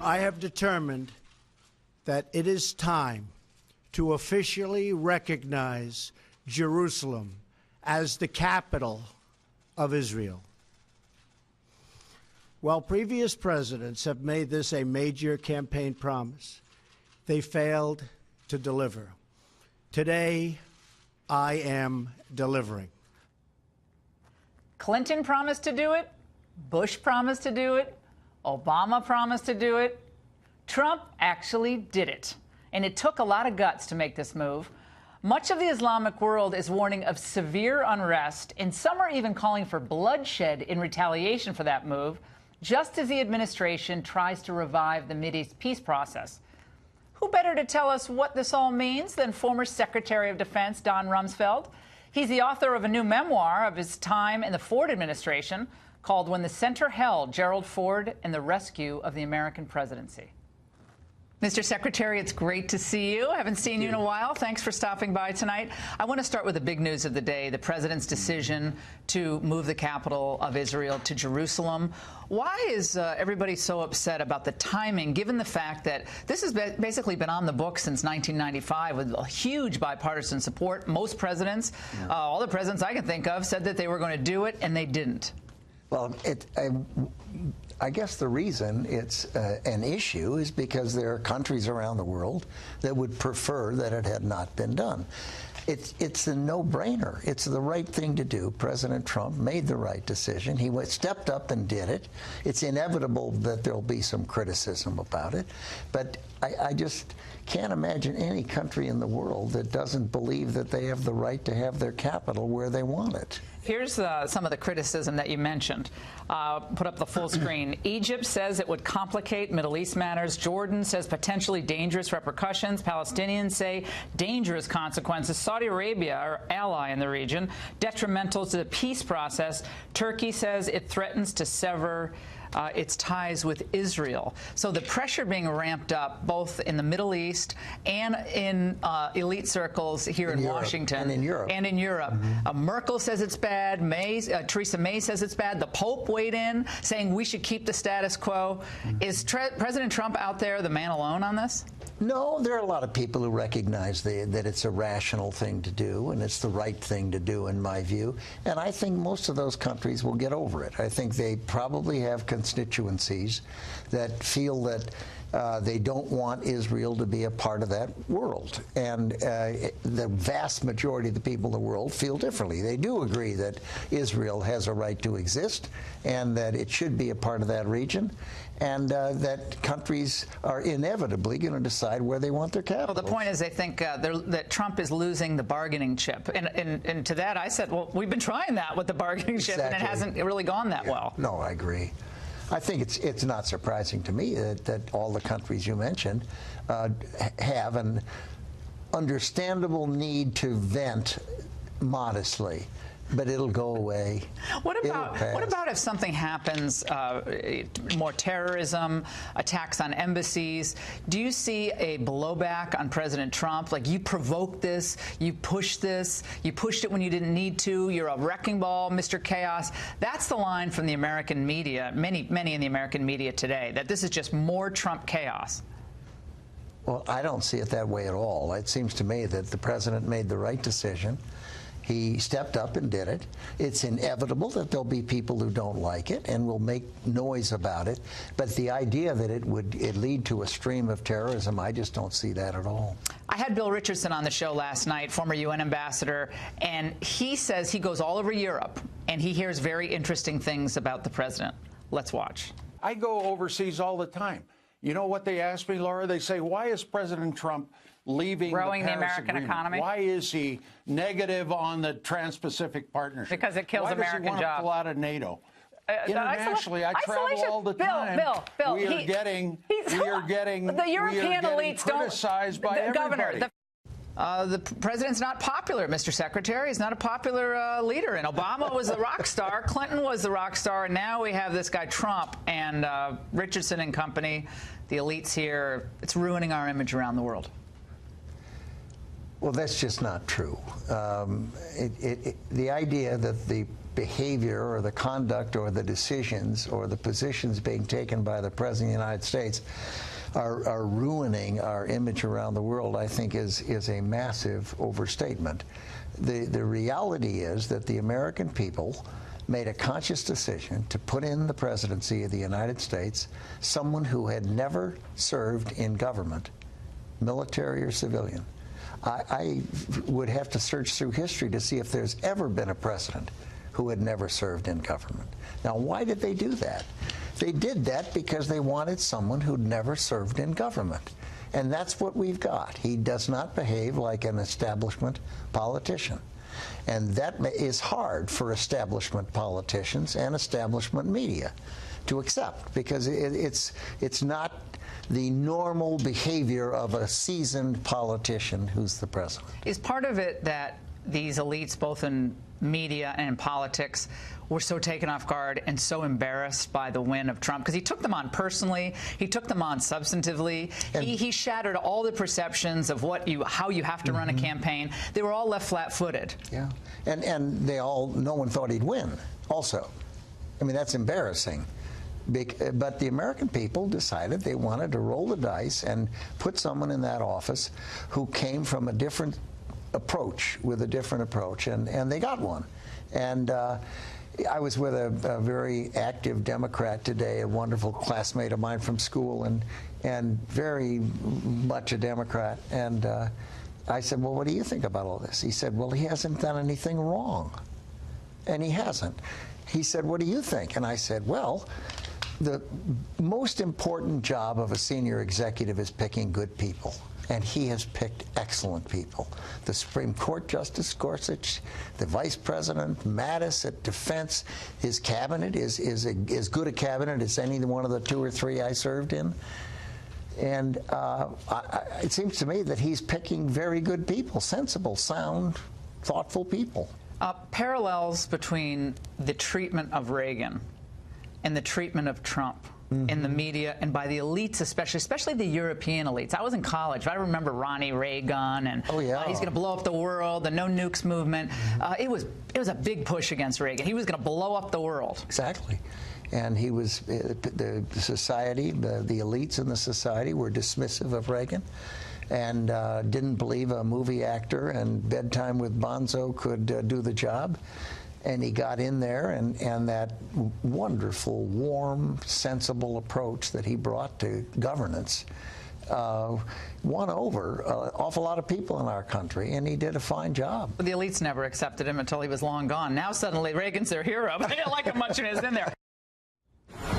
I have determined that it is time to officially recognize Jerusalem as the capital of Israel. While previous presidents have made this a major campaign promise, they failed to deliver. Today, I am delivering. Clinton promised to do it. Bush promised to do it. Obama promised to do it. Trump actually did it. And it took a lot of guts to make this move. Much of the Islamic world is warning of severe unrest, and some are even calling for bloodshed in retaliation for that move, just as the administration tries to revive the Mideast peace process. Who better to tell us what this all means than former Secretary of Defense Don Rumsfeld? He's the author of a new memoir of his time in the Ford administration called When the Center Held, Gerald Ford and the Rescue of the American Presidency. Mr. Secretary, it's great to see you. I haven't seen you in a while. Thanks for stopping by tonight. I want to start with the big news of the day, the president's decision to move the capital of Israel to Jerusalem. Why is everybody so upset about the timing, given the fact that this has basically been on the books since 1995 with a huge bipartisan support? Most presidents, all the presidents I can think of, said that they were going to do it, and they didn't. Well, I guess the reason it's an issue is because there are countries around the world that would prefer that it had not been done. It's a no-brainer. It's the right thing to do. President Trump made the right decision. He stepped up and did it. It's inevitable that there'll be some criticism about it, but I just can't imagine any country in the world that doesn't believe that they have the right to have their capital where they want it. Here's some of the criticism that you mentioned. Put up the full screen. Egypt says it would complicate Middle East matters. Jordan says potentially dangerous repercussions. Palestinians say dangerous consequences. Saudi Arabia, our ally in the region, detrimental to the peace process. Turkey says it threatens to sever its ties with Israel. So the pressure being ramped up both in the Middle East and in elite circles here in Washington. And in Europe. And in Europe. Merkel says it's bad. Theresa May says it's bad. The Pope weighed in saying we should keep the status quo. Is President Trump out there the man alone on this? No, there are a lot of people who recognize that it's a rational thing to do, and it's the right thing to do, in my view. And I think most of those countries will get over it. I think they probably have constituencies that feel that they don't want Israel to be a part of that world. And the vast majority of the people in the world feel differently. They do agree that Israel has a right to exist and that it should be a part of that region, and that countries are inevitably going to decide where they want their capital. Well, the point is they think that Trump is losing the bargaining chip. And to that I said, well, we've been trying that with the bargaining chip, and it hasn't really gone that well. No, I agree. I think it's not surprising to me that all the countries you mentioned have an understandable need to vent modestly, but it'll go away. What about if something happens, more terrorism, attacks on embassies? Do you see a blowback on President Trump? Like, you provoked this, you pushed this, you pushed it when you didn't need to, you're a wrecking ball, Mr. Chaos. That's the line from the American media, many in the American media today, that this is just more Trump chaos. Well, I don't see it that way at all. It seems to me that the president made the right decision. He stepped up and did it. It's inevitable that there'll be people who don't like it and will make noise about it. But the idea that it would lead to a stream of terrorism, I just don't see that at all. I had Bill Richardson on the show last night, former UN ambassador, and he says he goes all over Europe and he hears very interesting things about the president. Let's watch. I go overseas all the time. You know what they ask me, Laura? They say, why is President Trump leaving growing the American agreement? economy? Why is he negative on the Trans-Pacific Partnership? Because it kills American jobs. Why does he want to pull out of NATO? Internationally, I travel all the time. Bill, we are getting the European elites criticized by everybody. The president's not popular, Mr. Secretary. He's not a popular leader. And Obama was the rock star. Clinton was the rock star. And now we have this guy Trump and Richardson and company, the elites here. It's ruining our image around the world. Well, that's just not true. The idea that the behavior or the conduct or the decisions or the positions being taken by the President of the United States are ruining our image around the world, I think is a massive overstatement. The reality is that the American people made a conscious decision to put in the presidency of the United States someone who had never served in government, military or civilian. I would have to search through history to see if there's ever been a president who had never served in government. Now, why did they do that? They did that because they wanted someone who'd never served in government. And that's what we've got. He does not behave like an establishment politician. And that is hard for establishment politicians and establishment media to accept, because it's not the normal behavior of a seasoned politician who's the president. Is part of it that these elites, both in media and in politics, were so taken off guard and so embarrassed by the win of Trump? Because he took them on personally, he took them on substantively, he shattered all the perceptions of how you have to run a campaign. They were all left flat-footed. Yeah, and no one thought he'd win also. I mean, that's embarrassing. But the American people decided they wanted to roll the dice and put someone in that office who came from a different approach, with a different approach, and they got one. And I was with a very active Democrat today, a wonderful classmate of mine from school, and very much a Democrat. And I said, well, what do you think about all this? He said, well, he hasn't done anything wrong. And he hasn't. He said, what do you think? And I said, well, the most important job of a senior executive is picking good people. And he has picked excellent people. The Supreme Court Justice Gorsuch, the Vice President, Mattis at Defense, his cabinet is as good a cabinet as any one of the 2 or 3 I served in. And it seems to me that he's picking very good people, sensible, sound, thoughtful people. Parallels between the treatment of Reagan and the treatment of Trump in the media and by the elites, especially the European elites. I was in college. I remember Ronnie Reagan and he's going to blow up the world, the no nukes movement. It was a big push against Reagan. He was going to blow up the world. Exactly. And he was, the society, the elites in the society were dismissive of Reagan and didn't believe a movie actor and Bedtime with Bonzo could do the job. And he got in there, and that wonderful, warm, sensible approach that he brought to governance won over an awful lot of people in our country, and he did a fine job. But the elites never accepted him until he was long gone. Now suddenly Reagan's their hero, but they don't like him much when he's in there.